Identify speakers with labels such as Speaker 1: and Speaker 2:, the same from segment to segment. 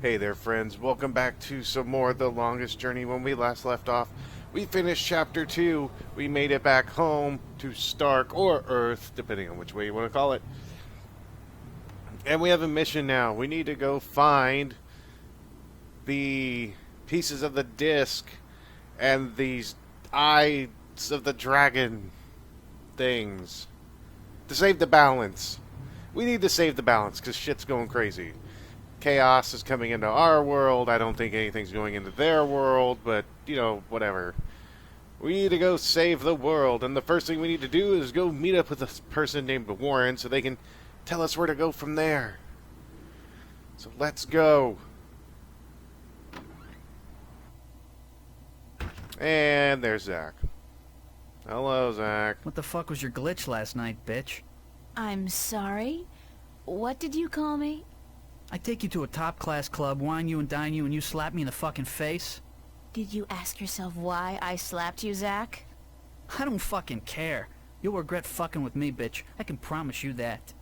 Speaker 1: Hey there, friends. Welcome back to some more of The Longest Journey. When we last left off, we finished Chapter 2. We made it back home to Stark, or Earth, depending on which way you want to call it. And we have a mission now. We need to go find the pieces of the disc and these eyes of the dragon things to save the balance. We need to save the balance because shit's going crazy. Chaos is coming into our world. I don't think anything's going into their world, but, you know, whatever. We need to go save the world, and the first thing we need to do is go meet up with a person named Warren so they can tell us where to go from there. So let's go. And there's Zack. Hello, Zack.
Speaker 2: What the fuck was your glitch last night, bitch?
Speaker 3: I'm sorry? What did you call me?
Speaker 2: I take you to a top-class club, wine you and dine you, and you slap me in the fucking face?
Speaker 3: Did you ask yourself why I slapped you, Zack?
Speaker 2: I don't fucking care. You'll regret fucking with me, bitch. I can promise you that.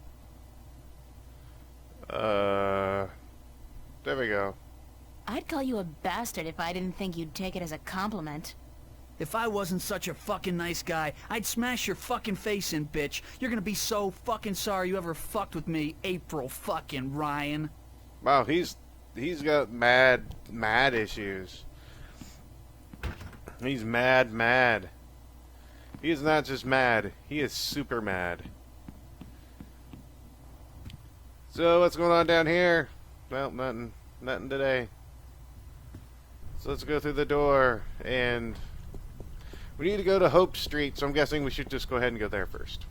Speaker 1: There we go.
Speaker 3: I'd call you a bastard if I didn't think you'd take it as a compliment.
Speaker 2: If I wasn't such a fucking nice guy, I'd smash your fucking face in, bitch. You're gonna be so fucking sorry you ever fucked with me, April fucking Ryan.
Speaker 1: Wow, he's got mad issues. He's mad. He is not just mad, he is super mad. So what's going on down here? Well, nothing today. So let's go through the door, and we need to go to Hope Street, so I'm guessing we should just go ahead and go there first.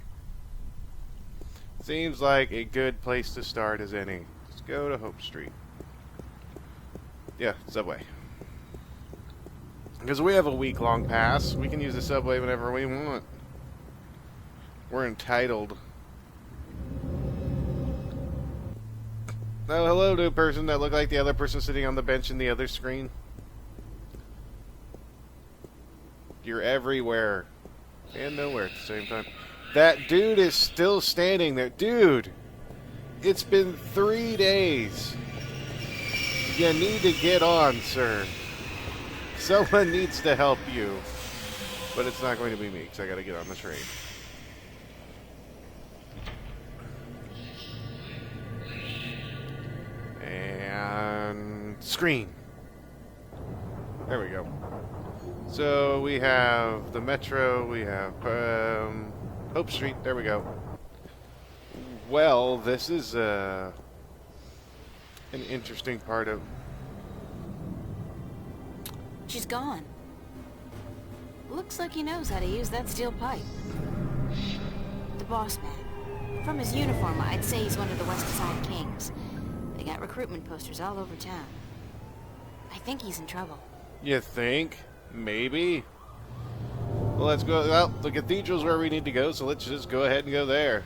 Speaker 1: Seems like a good place to start as any. Let's go to Hope Street. Yeah, subway. Because we have a week-long pass. We can use the subway whenever we want. We're entitled. Oh, hello to a person that looked like the other person sitting on the bench in the other screen. You're everywhere. And nowhere at the same time. That dude is still standing there. Dude! It's been 3 days. You need to get on, sir. Someone needs to help you. But it's not going to be me, because I gotta get on the train. And screen. There we go. So we have the Metro, we have Hope Street, there we go. Well, this is an interesting part of...
Speaker 3: She's gone. Looks like he knows how to use that steel pipe. The boss man. From his uniform, I'd say he's one of the West Side Kings. They got recruitment posters all over town. I think he's in trouble.
Speaker 1: You think? Maybe? Well, let's go. Well, the cathedral's where we need to go, so let's just go ahead and go there.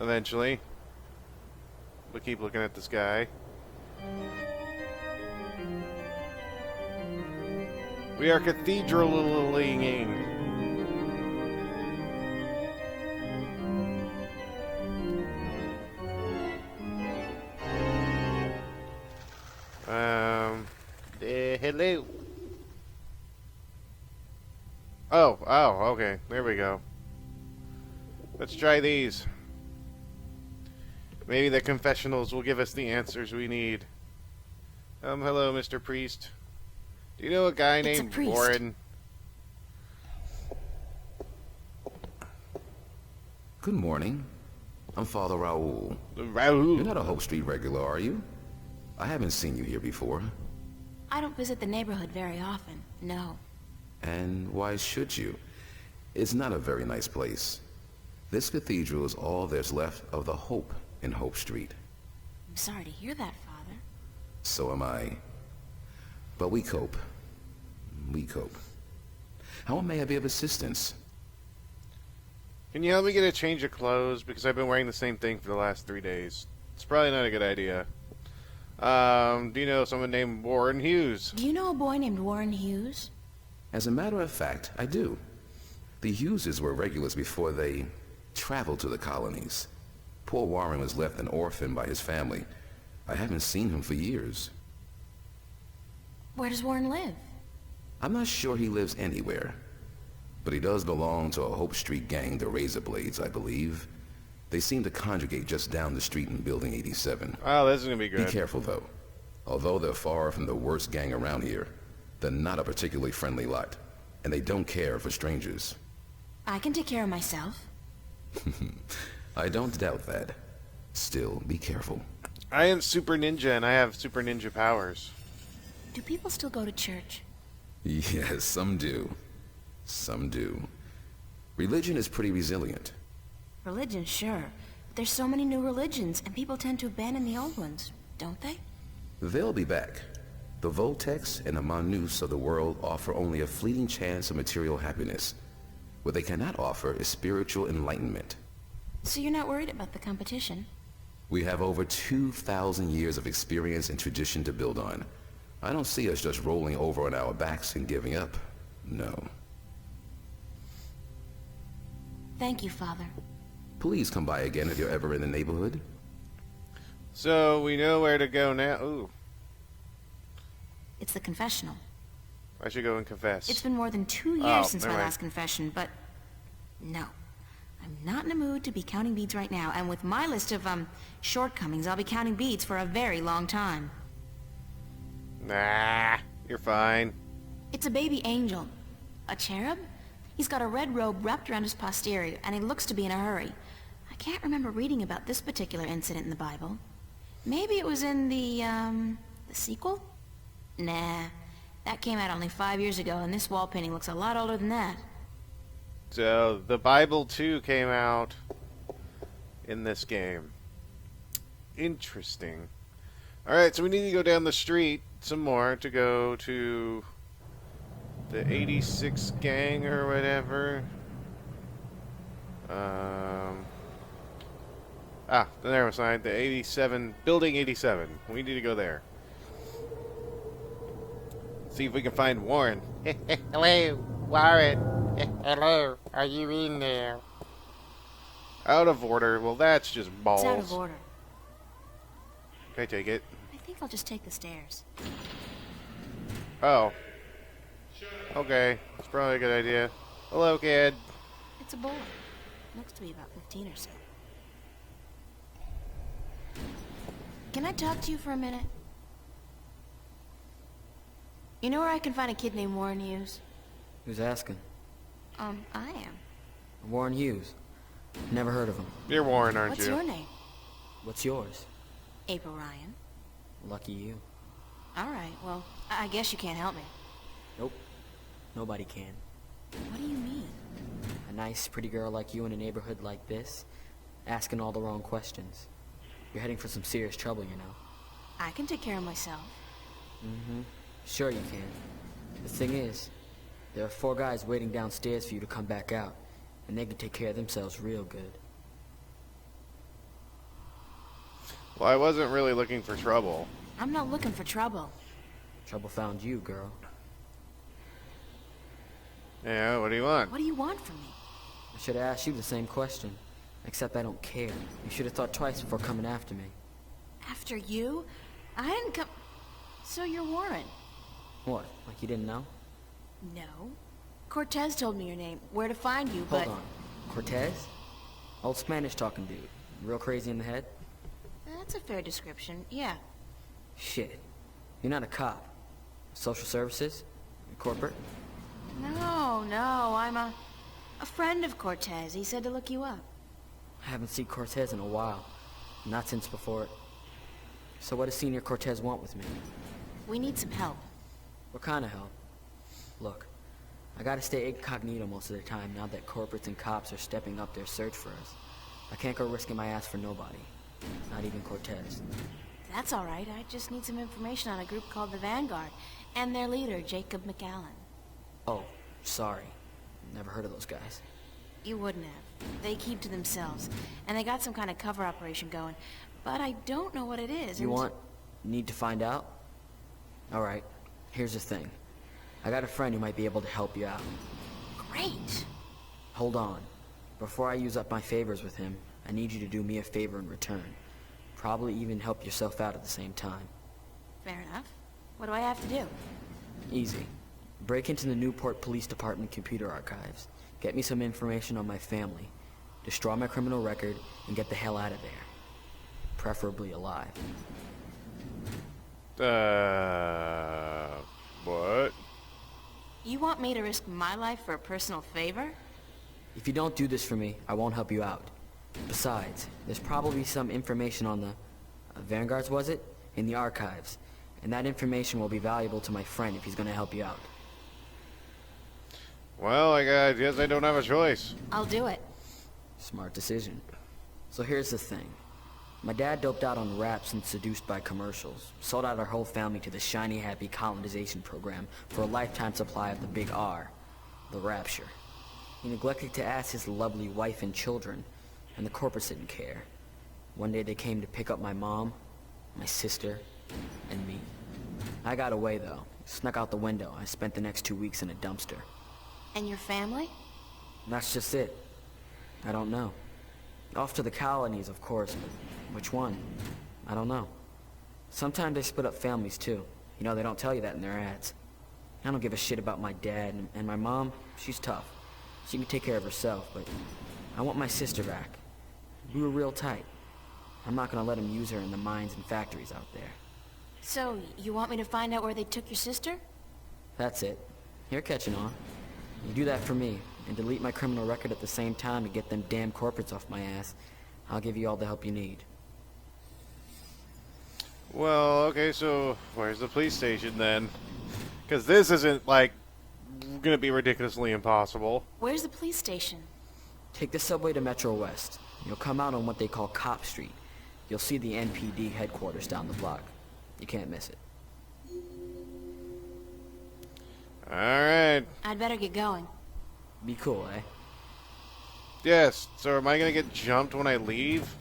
Speaker 1: Eventually. We'll keep looking at the sky. We are cathedraling. Hello. Oh, okay. There we go. Let's try these. Maybe the confessionals will give us the answers we need. Hello, Mr. Priest. Do you know a guy named Warren?
Speaker 4: Good morning. I'm Father Raoul.
Speaker 1: Raoul?
Speaker 4: You're not a Hope Street regular, are you? I haven't seen you here before.
Speaker 3: I don't visit the neighborhood very often, no.
Speaker 4: And why should you? It's not a very nice place. This cathedral is all there's left of the hope in Hope Street.
Speaker 3: I'm sorry to hear that, Father.
Speaker 4: So am I. But we cope. We cope. How may I be of assistance?
Speaker 1: Can you help me get a change of clothes? Because I've been wearing the same thing for the last 3 days. It's probably not a good idea. Do you know someone named Warren Hughes?
Speaker 3: Do you know a boy named Warren Hughes?
Speaker 4: As a matter of fact, I do. The Hugheses were regulars before they traveled to the colonies. Poor Warren was left an orphan by his family. I haven't seen him for years.
Speaker 3: Where does Warren live?
Speaker 4: I'm not sure he lives anywhere. But he does belong to a Hope Street gang, the Razorblades, I believe. They seem to congregate just down the street in Building 87.
Speaker 1: Oh, this is gonna be
Speaker 4: Be
Speaker 1: good.
Speaker 4: careful, though. Although they're far from the worst gang around here, they're not a particularly friendly lot, and they don't care for strangers.
Speaker 3: I can take care of myself.
Speaker 4: I don't doubt that. Still, be careful.
Speaker 1: I am Super Ninja, and I have Super Ninja powers.
Speaker 3: Do people still go to church?
Speaker 4: Yes, some do. Some do. Religion is pretty resilient.
Speaker 3: Religion, sure. But there's so many new religions, and people tend to abandon the old ones, don't they?
Speaker 4: They'll be back. The Voltex and the Manus of the world offer only a fleeting chance of material happiness. What they cannot offer is spiritual enlightenment.
Speaker 3: So you're not worried about the competition?
Speaker 4: We have over 2,000 years of experience and tradition to build on. I don't see us just rolling over on our backs and giving up. No.
Speaker 3: Thank you, Father.
Speaker 4: Please come by again if you're ever in the neighborhood.
Speaker 1: So we know where to go now. Ooh,
Speaker 3: It's the confessional.
Speaker 1: I should go and confess.
Speaker 3: It's been more than 2 years
Speaker 1: Oh,
Speaker 3: since my
Speaker 1: never mind.
Speaker 3: last confession, but no. I'm not in a mood to be counting beads right now, and with my list of, shortcomings, I'll be counting beads for a very long time.
Speaker 1: Nah, you're fine.
Speaker 3: It's a baby angel. A cherub? He's got a red robe wrapped around his posterior, and he looks to be in a hurry. I can't remember reading about this particular incident in the Bible. Maybe it was in the sequel? Nah. That came out only 5 years ago, and this wall painting looks a lot older than that.
Speaker 1: So the Bible 2 came out in this game. Interesting. Alright, so we need to go down the street some more to go to the 86 gang or whatever. The narrow sign, the 87, building 87. We need to go there. See if we can find Warren.
Speaker 5: Hello, Warren. Hello, are you in there?
Speaker 1: Out of order. Well, that's just balls.
Speaker 3: It's out of order.
Speaker 1: Can I take it?
Speaker 3: I think I'll just take the stairs.
Speaker 1: Oh. Okay. That's probably a good idea. Hello, kid.
Speaker 3: It's a boy. Looks to be about 15 or so. Can I talk to you for a minute? You know where I can find a kid named Warren Hughes?
Speaker 6: Who's asking?
Speaker 3: I am.
Speaker 6: Warren Hughes. Never heard of him.
Speaker 1: You're Warren, aren't
Speaker 3: What's
Speaker 1: you?
Speaker 3: your name?
Speaker 6: What's yours?
Speaker 3: April Ryan.
Speaker 6: Lucky you.
Speaker 3: Alright, well, I guess you can't help me.
Speaker 6: Nope. Nobody can.
Speaker 3: What do you mean?
Speaker 6: A nice, pretty girl like you in a neighborhood like this, asking all the wrong questions. You're heading for some serious trouble, you know.
Speaker 3: I can take care of myself.
Speaker 6: Mm-hmm. Sure you can. The thing is, there are 4 guys waiting downstairs for you to come back out, and they can take care of themselves real good.
Speaker 1: Well, I wasn't really looking for trouble.
Speaker 3: I'm not looking for trouble.
Speaker 6: Trouble found you, girl.
Speaker 1: Yeah, what do you want?
Speaker 3: What do you want from me?
Speaker 6: I should have asked you the same question. Except I don't care. You should have thought twice before coming after me.
Speaker 3: After you? I didn't come... So you're Warren?
Speaker 6: What, like you didn't know?
Speaker 3: No. Cortez told me your name, where to find you, but...
Speaker 6: Hold on. Cortez? Old Spanish talking dude. Real crazy in the head?
Speaker 3: That's a fair description, yeah.
Speaker 6: Shit. You're not a cop. Social services? Corporate?
Speaker 3: No, I'm a friend of Cortez. He said to look you up.
Speaker 6: I haven't seen Cortez in a while. Not since before it. So what does Senior Cortez want with me?
Speaker 3: We need some help.
Speaker 6: What kind of help? Look, I gotta stay incognito most of the time now that corporates and cops are stepping up their search for us. I can't go risking my ass for nobody. Not even Cortez.
Speaker 3: That's all right. I just need some information on a group called the Vanguard and their leader, Jacob McAllen.
Speaker 6: Oh, sorry. Never heard of those guys.
Speaker 3: You wouldn't have. They keep to themselves, and they got some kind of cover operation going, but I don't know what it is.
Speaker 6: You need to find out? Alright, here's the thing. I got a friend who might be able to help you out.
Speaker 3: Great.
Speaker 6: Hold on. Before I use up my favors with him, I need you to do me a favor in return. Probably even help yourself out at the same time.
Speaker 3: Fair enough. What do I have to do?
Speaker 6: Easy. Break into the Newport Police Department computer archives. Get me some information on my family. Destroy my criminal record and get the hell out of there. Preferably alive.
Speaker 1: What?
Speaker 3: You want me to risk my life for a personal favor?
Speaker 6: If you don't do this for me, I won't help you out. Besides, there's probably some information on the... Vanguards, was it? In the archives. And that information will be valuable to my friend if he's gonna help you out.
Speaker 1: Well, I guess I don't have a choice.
Speaker 3: I'll do it.
Speaker 6: Smart decision. So here's the thing. My dad doped out on raps and seduced by commercials. Sold out our whole family to the shiny happy colonization program for a lifetime supply of the big R. The rapture. He neglected to ask his lovely wife and children, and the corporates didn't care. One day they came to pick up my mom, my sister, and me. I got away though. Snuck out the window. I spent the next 2 weeks in a dumpster.
Speaker 3: And your family?
Speaker 6: That's just it. I don't know. Off to the colonies, of course, but which one? I don't know. Sometimes they split up families, too. You know, they don't tell you that in their ads. I don't give a shit about my dad, and my mom, she's tough. She can take care of herself, but I want my sister back. We were real tight. I'm not gonna let them use her in the mines and factories out there.
Speaker 3: So, you want me to find out where they took your sister?
Speaker 6: That's it. You're catching on. You do that for me, and delete my criminal record at the same time to get them damn corporates off my ass. I'll give you all the help you need.
Speaker 1: Well, okay, so where's the police station then? Because this isn't, like, gonna be ridiculously impossible.
Speaker 3: Where's the police station?
Speaker 6: Take the subway to Metro West. You'll come out on what they call Cop Street. You'll see the NPD headquarters down the block. You can't miss it.
Speaker 1: Alright.
Speaker 3: I'd better get going.
Speaker 6: Be cool, eh?
Speaker 1: Yes, so am I gonna get jumped when I leave?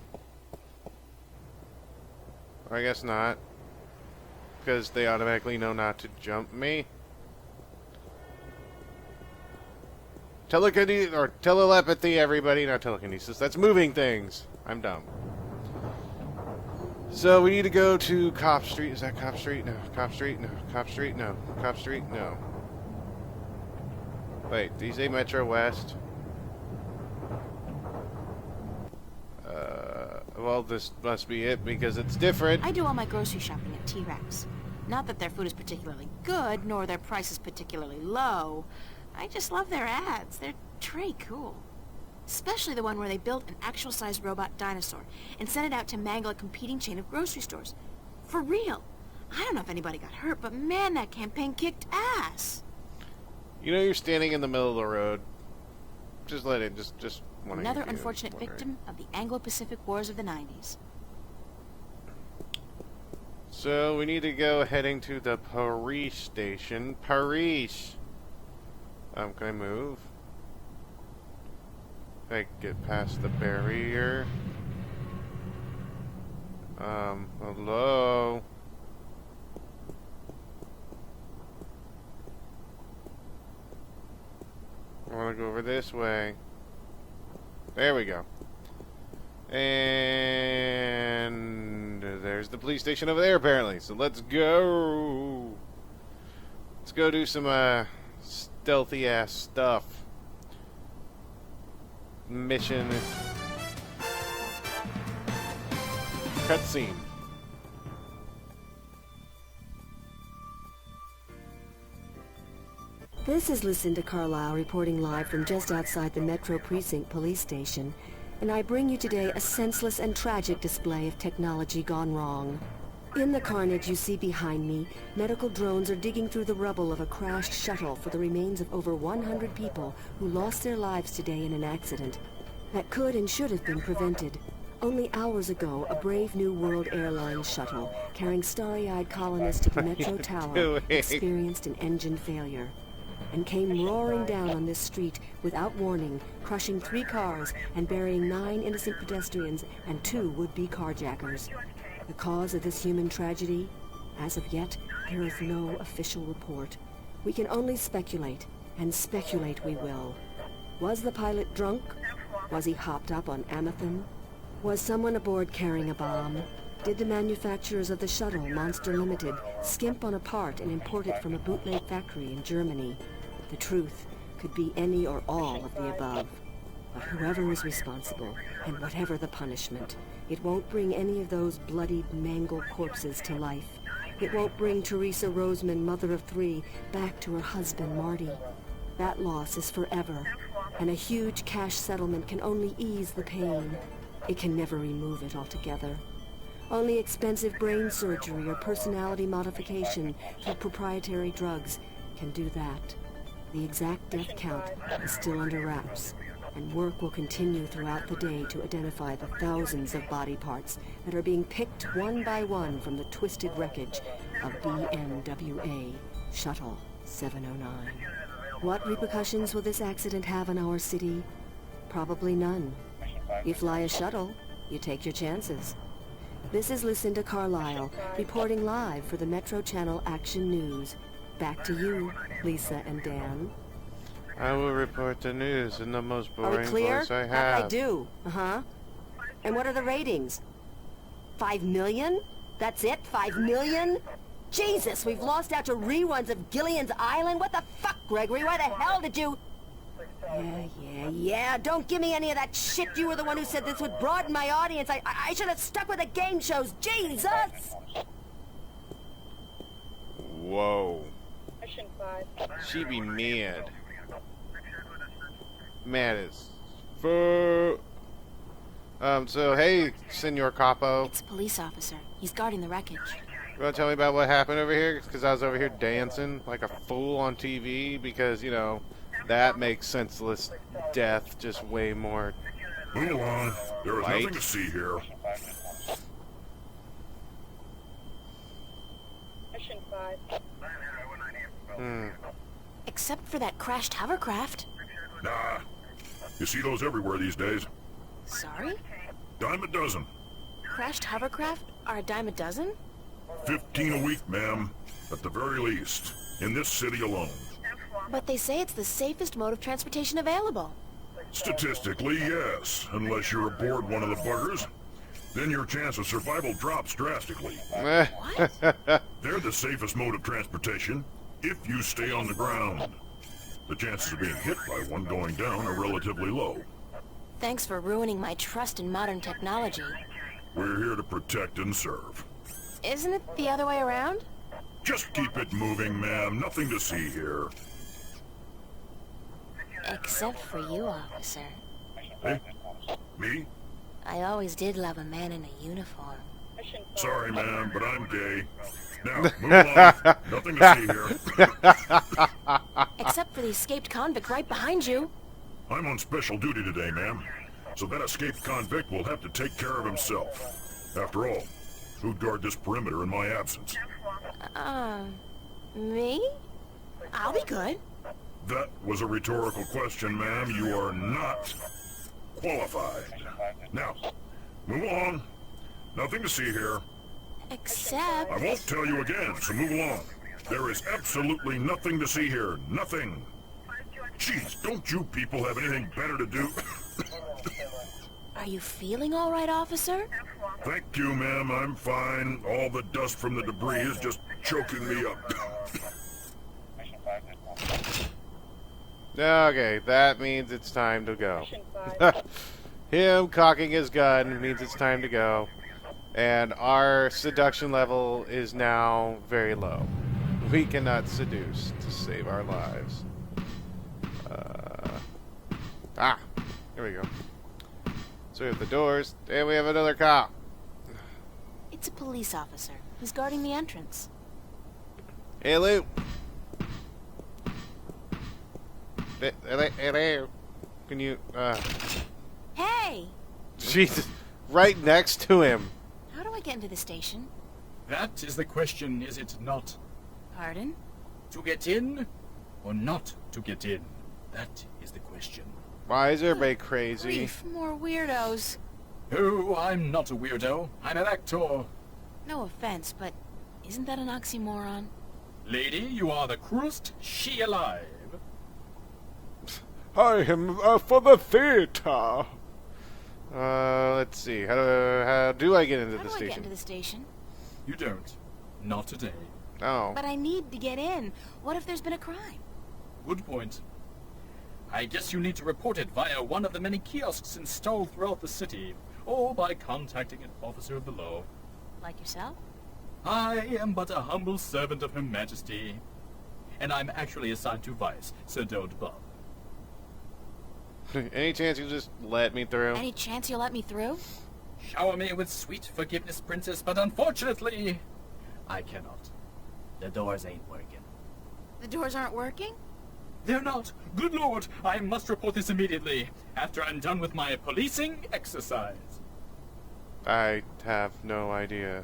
Speaker 1: I guess not. Because they automatically know not to jump me. Telekinesis, or telepathy, everybody. Not telekinesis. That's moving things. I'm dumb. So we need to go to Cop Street. Is that Cop Street? No. Cop Street? No. Cop Street? No. Cop Street? No. Wait, did you say Metro West? Well, this must be it because it's different.
Speaker 3: I do all my grocery shopping at T-Rex. Not that their food is particularly good, nor their prices particularly low. I just love their ads. They're pretty cool. Especially the one where they built an actual-sized robot dinosaur and sent it out to mangle a competing chain of grocery stores. For real. I don't know if anybody got hurt, but man, that campaign kicked ass.
Speaker 1: You know you're standing in the middle of the road. Just let it, just one
Speaker 3: Another unfortunate victim of the Anglo-Pacific Wars of the 90s.
Speaker 1: So we need to go heading to the Paris station. Paris! Can I move? Can I get past the barrier? Hello? I want to go over this way. There we go. And there's the police station over there, apparently. So let's go. Let's go do some stealthy-ass stuff. Mission. Cutscene.
Speaker 7: This is Lucinda Carlisle reporting live from just outside the Metro Precinct Police Station, and I bring you today a senseless and tragic display of technology gone wrong. In the carnage you see behind me, medical drones are digging through the rubble of a crashed shuttle for the remains of over 100 people who lost their lives today in an accident that could and should have been prevented. Only hours ago, a brave New World Airlines shuttle carrying starry-eyed colonists to the Metro Tower experienced an engine failure and came roaring down on this street without warning, crushing 3 cars and burying 9 innocent pedestrians and 2 would-be carjackers. The cause of this human tragedy? As of yet, there is no official report. We can only speculate, and speculate we will. Was the pilot drunk? Was he hopped up on Amethyst? Was someone aboard carrying a bomb? Did the manufacturers of the shuttle, Monster Limited, skimp on a part and import it from a bootleg factory in Germany? The truth could be any or all of the above. But whoever is responsible, and whatever the punishment, it won't bring any of those bloodied, mangled corpses to life. It won't bring Teresa Roseman, mother of 3, back to her husband, Marty. That loss is forever, and a huge cash settlement can only ease the pain. It can never remove it altogether. Only expensive brain surgery or personality modification through proprietary drugs can do that. The exact death count is still under wraps, and work will continue throughout the day to identify the thousands of body parts that are being picked one by one from the twisted wreckage of BNWA Shuttle 709. What repercussions will this accident have on our city? Probably none. You fly a shuttle, you take your chances. This is Lucinda Carlisle, reporting live for the Metro Channel Action News. Back to you, Lisa and Dan.
Speaker 1: I will report the news in the most
Speaker 7: Are we
Speaker 1: boring
Speaker 7: clear?
Speaker 1: voice I
Speaker 7: That
Speaker 1: have.
Speaker 7: I do. Uh-huh. And what are the ratings? 5 million? That's it? 5 million? Jesus, we've lost out to reruns of Gillian's Island? What the fuck, Gregory? Why the hell did you... Yeah. Don't give me any of that shit. You were the one who said this would broaden my audience. I should have stuck with the game shows. Jesus!
Speaker 1: Whoa.
Speaker 8: Mission 5.
Speaker 1: She be mad. Mad as fuck. So hey, Senor Capo.
Speaker 3: It's a police officer. He's guarding the wreckage.
Speaker 1: You want to tell me about what happened over here? Because I was over here dancing like a fool on TV because, you know, that makes senseless death just way more.
Speaker 9: Move along. There is
Speaker 1: Light.
Speaker 9: nothing to see here.
Speaker 8: Mission 5.
Speaker 3: Except for that crashed hovercraft.
Speaker 9: Nah. You see those everywhere these days.
Speaker 3: Sorry?
Speaker 9: Dime a dozen.
Speaker 3: Crashed hovercraft are a dime a dozen?
Speaker 9: 15 a week, ma'am. At the very least. In this city alone.
Speaker 3: But they say it's the safest mode of transportation available.
Speaker 9: Statistically, yes. Unless you're aboard one of the buggers. Then your chance of survival drops drastically.
Speaker 3: What?
Speaker 9: They're the safest mode of transportation. If you stay on the ground. The chances of being hit by one going down are relatively low.
Speaker 3: Thanks for ruining my trust in modern technology.
Speaker 9: We're here to protect and serve.
Speaker 3: Isn't it the other way around?
Speaker 9: Just keep it moving, ma'am. Nothing to see here.
Speaker 3: Except for you, officer.
Speaker 9: Hey? Me?
Speaker 3: I always did love a man in a uniform.
Speaker 8: Mission 5.
Speaker 9: Sorry, ma'am, but I'm gay. Now, move along. Nothing to see here.
Speaker 3: Except for the escaped convict right behind you.
Speaker 9: I'm on special duty today, ma'am. So that escaped convict will have to take care of himself. After all, who'd guard this perimeter in my absence?
Speaker 3: Me? I'll be good.
Speaker 9: That was a rhetorical question, ma'am. You are not qualified. Now, move along. Nothing to see here.
Speaker 3: Except...
Speaker 9: I won't tell you again, so move along. There is absolutely nothing to see here. Nothing. Jeez, don't you people have anything better to do?
Speaker 3: Are you feeling all right, officer?
Speaker 9: Thank you, ma'am. I'm fine. All the dust from the debris is just choking me up.
Speaker 1: Okay, that means it's time to go.
Speaker 8: Mission 5.
Speaker 1: Him cocking his gun means it's time to go. And our seduction level is now very low. We cannot seduce to save our lives. Here we go. So we have the doors, and we have another cop.
Speaker 3: It's a police officer. He's guarding the entrance.
Speaker 1: Hey, Lou. Hello. Can you,
Speaker 3: Hey!
Speaker 1: Jesus, right next to him.
Speaker 3: How do I get into the station?
Speaker 10: That is the question, is it not?
Speaker 3: Pardon?
Speaker 10: To get in or not to get in? That is the question.
Speaker 1: Why is everybody crazy?
Speaker 3: Grief, more weirdos.
Speaker 10: Oh, I'm not a weirdo. I'm an actor.
Speaker 3: No offense, but isn't that an oxymoron?
Speaker 10: Lady, you are the cruelest she alive.
Speaker 1: I am for the theater. Let's see. How do I get into
Speaker 3: How
Speaker 1: the
Speaker 3: do I get
Speaker 1: station?
Speaker 3: into the station?
Speaker 10: You don't. Not today.
Speaker 1: Oh.
Speaker 3: But I need to get in. What if there's been a crime?
Speaker 10: Good point. I guess you need to report it via one of the many kiosks installed throughout the city, or by contacting an officer of the law.
Speaker 3: Like yourself?
Speaker 10: I am but a humble servant of Her Majesty, and I'm actually assigned to Vice, so don't bother.
Speaker 1: Any chance you just let me through?
Speaker 3: Any chance you'll let me through?
Speaker 10: Shower me with sweet forgiveness, Princess, but unfortunately, I cannot. The doors ain't working.
Speaker 3: The doors aren't working?
Speaker 10: They're not. Good Lord, I must report this immediately, after I'm done with my policing exercise.
Speaker 1: I have no idea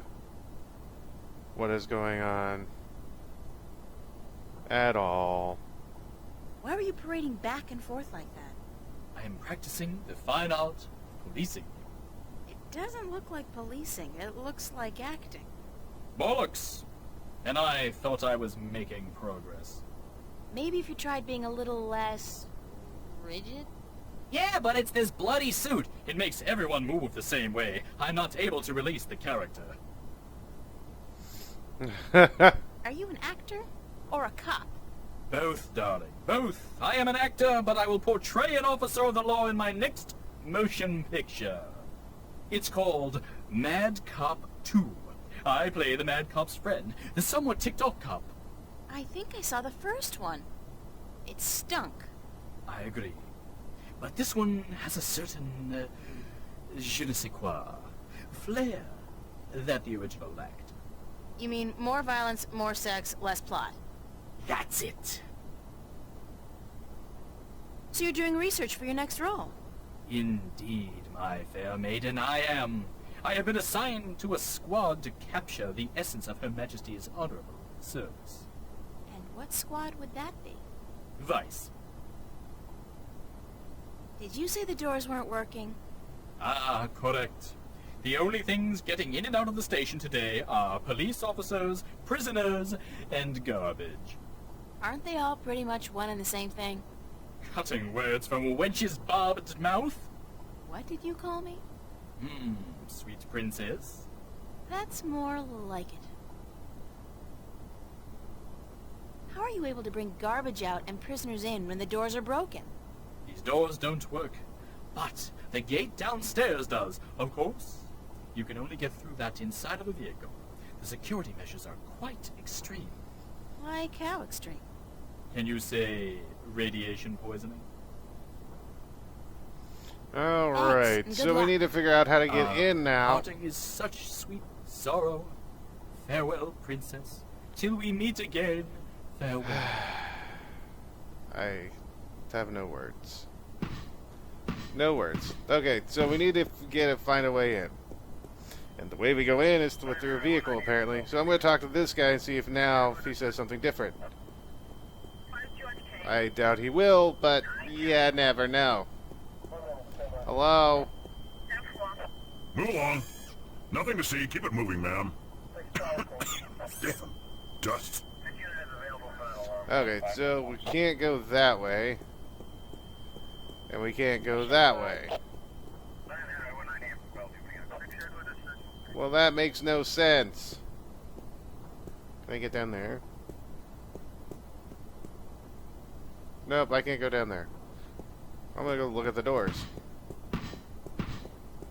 Speaker 1: what is going on at all.
Speaker 3: Why were you parading back and forth like that?
Speaker 10: I am practicing the fine art of policing.
Speaker 3: It doesn't look like policing. It looks like acting.
Speaker 10: Bollocks! And I thought I was making progress.
Speaker 3: Maybe if you tried being a little less... rigid?
Speaker 10: Yeah, but it's this bloody suit. It makes everyone move the same way. I'm not able to release the character.
Speaker 3: Are you an actor? Or a cop?
Speaker 10: Both, darling, both. I am an actor, but I will portray an officer of the law in my next motion picture. It's called Mad Cop 2. I play the Mad Cop's friend, the somewhat ticked-off cop.
Speaker 3: I think I saw the first one. It stunk.
Speaker 10: I agree. But this one has a certain, je ne sais quoi, flair that the original lacked.
Speaker 3: You mean more violence, more sex, less plot?
Speaker 10: That's it.
Speaker 3: So you're doing research for your next role?
Speaker 10: Indeed, my fair maiden, I am. I have been assigned to a squad to capture the essence of Her Majesty's honorable service.
Speaker 3: And what squad would that be?
Speaker 10: Vice.
Speaker 3: Did you say the doors weren't working?
Speaker 10: Ah, correct. The only things getting in and out of the station today are police officers, prisoners, and garbage.
Speaker 3: Aren't they all pretty much one and the same thing?
Speaker 10: Cutting words from a wench's barbed mouth?
Speaker 3: What did you call me?
Speaker 10: Sweet princess.
Speaker 3: That's more like it. How are you able to bring garbage out and prisoners in when the doors are broken?
Speaker 10: These doors don't work, but the gate downstairs does. Of course, you can only get through that inside of a vehicle. The security measures are quite extreme.
Speaker 3: Like how extreme?
Speaker 10: Can you say radiation poisoning?
Speaker 1: Alright,
Speaker 3: Good
Speaker 1: so we
Speaker 3: luck.
Speaker 1: need to figure out how to get in now.
Speaker 10: Parting is such sweet sorrow. Farewell, princess. Till we meet again, farewell.
Speaker 1: I have no words. No words. Okay, so we need to find a way in. And the way we go in is through a vehicle, apparently. So I'm going to talk to this guy and see if he says something different. I doubt he will, but yeah, never know. Hello?
Speaker 9: Move along. Nothing to see. Keep it moving, ma'am. Damn. Dust.
Speaker 1: Okay, so we can't go that way. And we can't go that way. Well, that makes no sense. Can I get down there? Nope, I can't go down there. I'm gonna go look at the doors.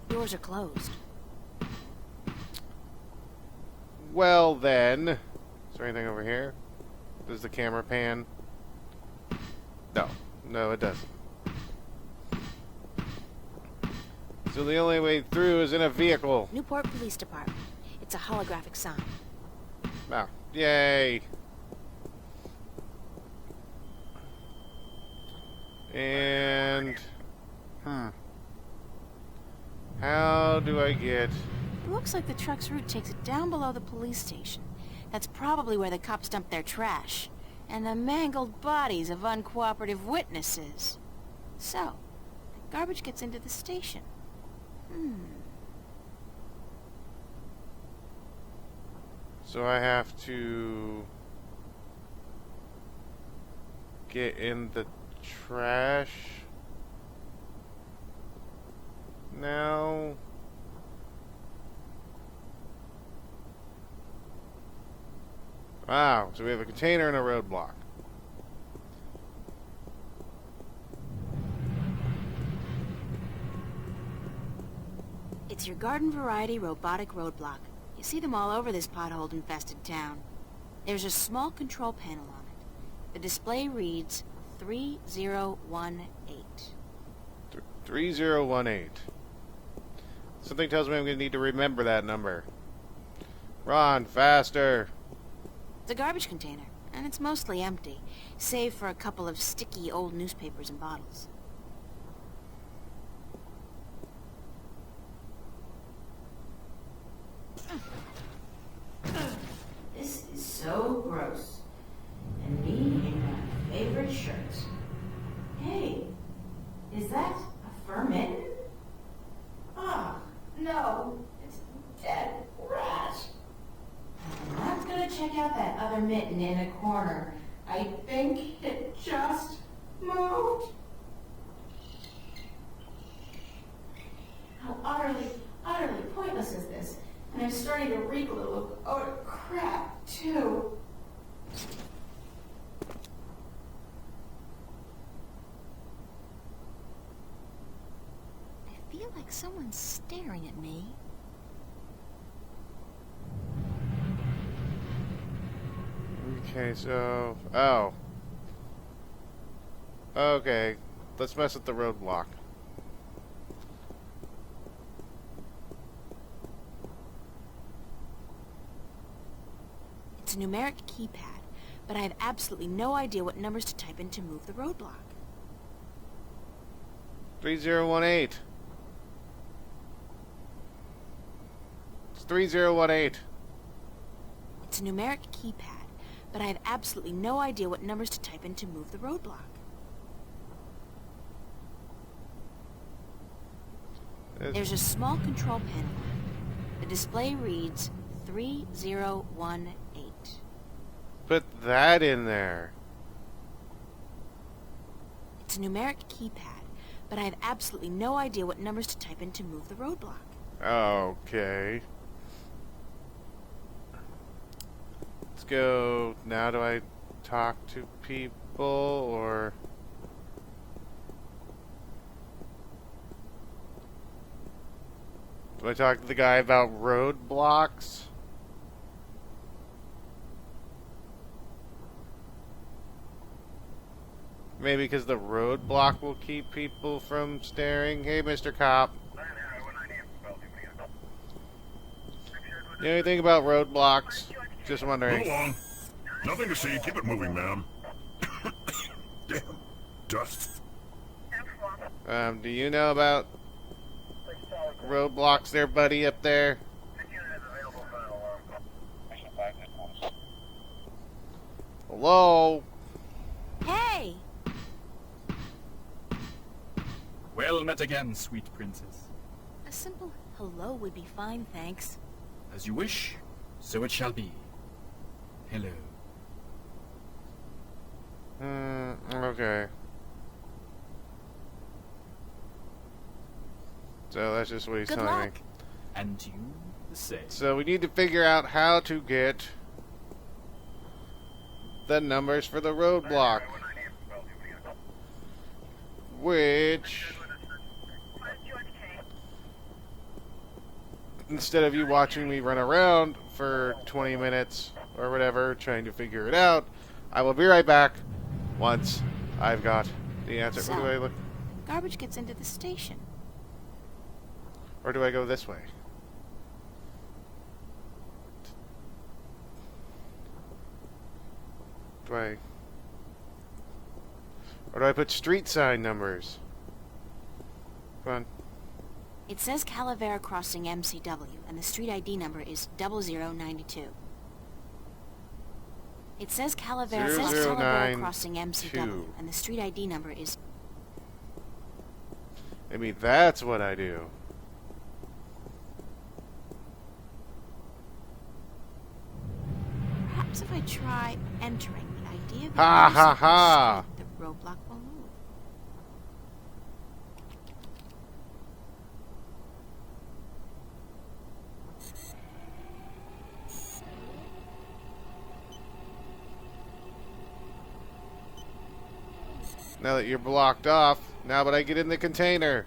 Speaker 3: Doors are closed.
Speaker 1: Well then, is there anything over here? Does the camera pan? No. No, it doesn't. So the only way through is in a vehicle.
Speaker 3: Newport Police Department. It's a holographic sign.
Speaker 1: Oh, yay. And... how do I get...
Speaker 3: It looks like the truck's route takes it down below the police station. That's probably where the cops dump their trash. And the mangled bodies of uncooperative witnesses. So, the garbage gets into the station.
Speaker 1: So I have to... get in the trash? now. Wow, so we have a container and a roadblock.
Speaker 3: It's your garden variety robotic roadblock. You see them all over this pothole-infested town. There's a small control panel on it. The display reads 3018.
Speaker 1: 3018. Something tells me I'm going to need to remember that number. Ron, faster.
Speaker 3: It's a garbage container, and it's mostly empty, save for a couple of sticky old newspapers and bottles.
Speaker 11: This is so gross. And me in my favorite shirt. Hey, is that a fur mitten? Ah, no, it's a dead rat. I'm not gonna check out that other mitten in the corner. I think it just moved. How utterly pointless is this? And I'm starting to reek a little of crap, too.
Speaker 3: I feel like someone's staring at me.
Speaker 1: Okay, so... Oh. Okay. Let's mess with the roadblock.
Speaker 3: It's a numeric keypad, but I have absolutely no idea what numbers to type in to move the roadblock.
Speaker 1: 3018. It's 3018.
Speaker 3: It's a numeric keypad, but I have absolutely no idea what numbers to type in to move the roadblock. There's a small control panel on it. The display reads 3018.
Speaker 1: Put that in there.
Speaker 3: It's a numeric keypad, but I have absolutely no idea what numbers to type in to move the roadblock.
Speaker 1: Okay. Let's go. Now do I talk to people or... Do I talk to the guy about roadblocks? Maybe because the roadblock will keep people from staring. Hey, Mr. Cop. You know anything about roadblocks? Just wondering.
Speaker 9: Move along. Nothing to see. Keep it moving, ma'am. Damn. Dust.
Speaker 1: Do you know about roadblocks there, buddy, up there? Hello?
Speaker 3: Hey!
Speaker 10: Well met again, sweet princess.
Speaker 3: A simple hello would be fine, thanks.
Speaker 10: As you wish, so it shall be. Hello.
Speaker 1: Okay. So that's just what he's
Speaker 3: Good
Speaker 1: telling me.
Speaker 3: luck.
Speaker 10: And you the same.
Speaker 1: So we need to figure out how to get the numbers for the roadblock. Which, instead of you watching me run around for 20 minutes or whatever trying to figure it out, I will be right back once I've got the answer.
Speaker 3: So,
Speaker 1: Where do I look?
Speaker 3: garbage gets into the station.
Speaker 1: Or do I go this way? Do I... Or do I put street sign numbers? Come on.
Speaker 3: It says Calavera Crossing MCW, and the street ID number is 0092. It says Calavera
Speaker 1: 0092.
Speaker 3: Crossing MCW, and the street ID number is...
Speaker 1: Maybe that's what I do.
Speaker 3: Perhaps if I try entering the idea...
Speaker 1: Ha ha ha!
Speaker 3: The roadblock will move.
Speaker 1: Now that you're blocked off, now but I get in the container.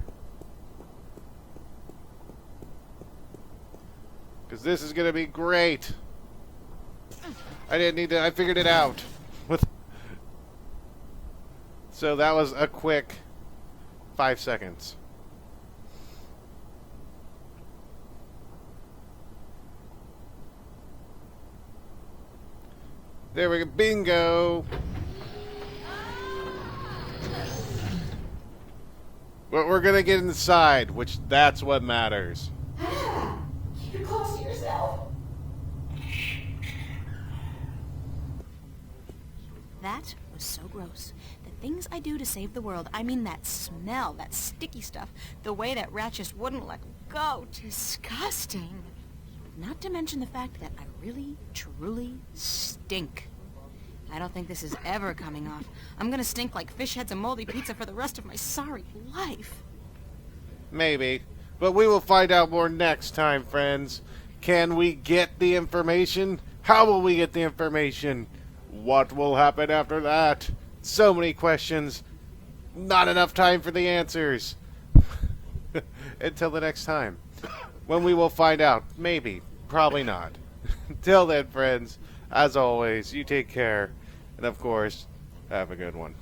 Speaker 1: Because this is going to be great. I didn't need to, I figured it out. So that was a quick 5 seconds. There we go. Bingo. But we're going to get inside, which that's what matters.
Speaker 11: Keep it close to yourself.
Speaker 3: That was so gross. The things I do to save the world, I mean that smell, that sticky stuff, the way that rat just wouldn't let go. Disgusting. Not to mention the fact that I really, truly stink. I don't think this is ever coming off. I'm gonna stink like fish heads and moldy pizza for the rest of my sorry life.
Speaker 1: Maybe. But we will find out more next time, friends. Can we get the information? How will we get the information? What will happen after that? So many questions. Not enough time for the answers. Until the next time. When we will find out. Maybe. Probably not. Till then, friends, as always, you take care. And of course, have a good one.